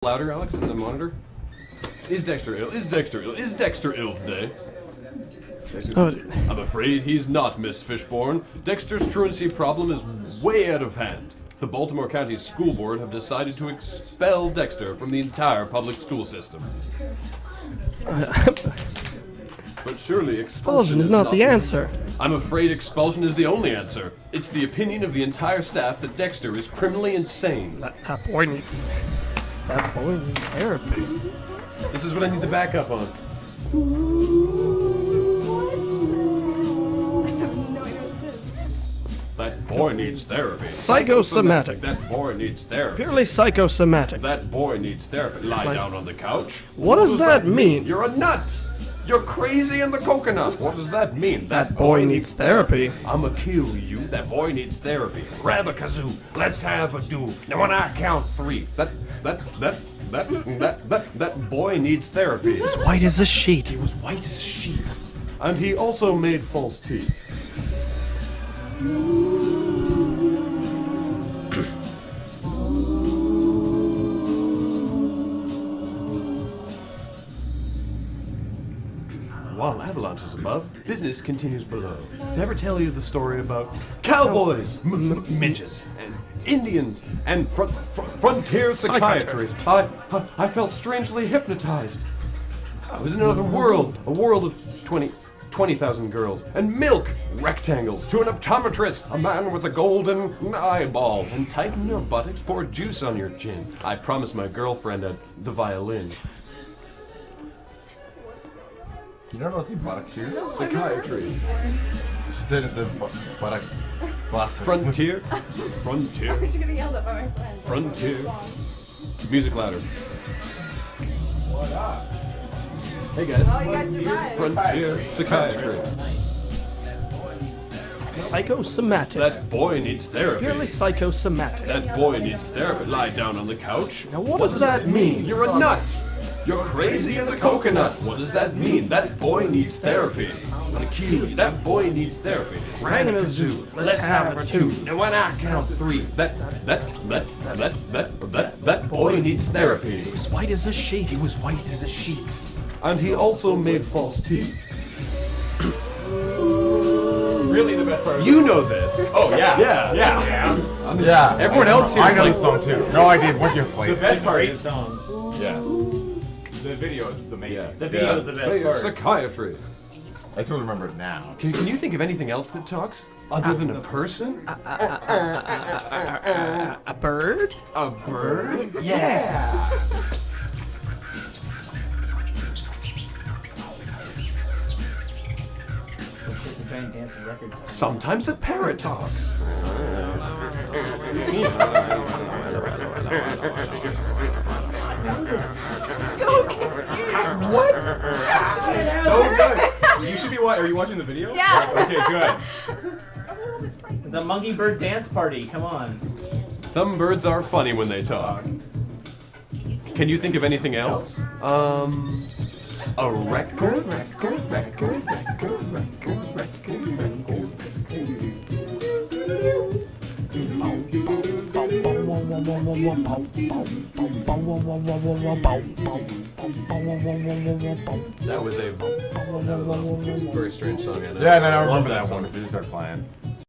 Louder, Alex, in the monitor. Is Dexter ill? Is Dexter ill? Is Dexter ill today? I'm afraid he's not, Miss Fishborn. Dexter's truancy problem is way out of hand. The Baltimore County School Board have decided to expel Dexter from the entire public school system. But surely expulsion is not the answer. I'm afraid expulsion is the only answer. It's the opinion of the entire staff that Dexter is criminally insane. That boy needs therapy. This is what I need the backup on. That boy needs therapy. Psychosomatic. That boy needs therapy. Purely psychosomatic. That boy needs therapy. Lie down on the couch. What does that mean? You're a nut. You're crazy in the coconut. What does that mean? That boy needs therapy. I'ma kill you. That boy needs therapy. Grab a kazoo. Let's have a do. Now when I count three. That boy needs therapy. He was white as a sheet. He was white as a sheet. And he also made false teeth. While Avalanches above, business continues below. Never tell you the story about cowboys, midgets, and Indians, and frontier psychiatrists. I felt strangely hypnotized. I was in another world, a world of 20,000 girls, and milk rectangles to an optometrist, a man with a golden eyeball, and tighten your buttocks, pour juice on your chin. I promised my girlfriend the violin. You don't know what's in buttocks here? Psychiatry. She said it's in buttocks. Frontier. Frontier. I'm gonna yell at my friends. Frontier. Music louder. What up? Hey guys. Oh, you guys survived. Frontier. Psychiatry. Psychosomatic. That boy needs therapy. Purely psychosomatic. That boy needs therapy. Lie down on the couch. Now what does that mean? You're a nut. You're crazy in the coconut. What does that mean? That boy needs therapy. I'm gonna kill you. That boy needs therapy. Ran in a zoo. Let's have a two. And when I count three, that boy needs therapy. He was white as a sheet. He was white as a sheet. And he also made false teeth. Really the best part. You know this. Oh yeah. Yeah. Yeah. Yeah. Everyone else here I is know like, the song too. No, I did. What'd you play? The best part Great is song. yeah. The video is amazing. Yeah. The video is the best Hey, part. Psychiatry. I just really remember it now. Can you think of anything else that talks other than a person? A bird? A bird? Yeah. Just a giant dancing record. Sometimes a parrot talks. So confused. What? So good. You should be watching. Are you watching the video? Yeah. Okay, good. It's a monkey bird dance party. Come on. Some birds are funny when they talk. Can you think of anything else? A record. That was a very strange song. I know. Yeah, no, I remember Love that song. one as soon as you start playing.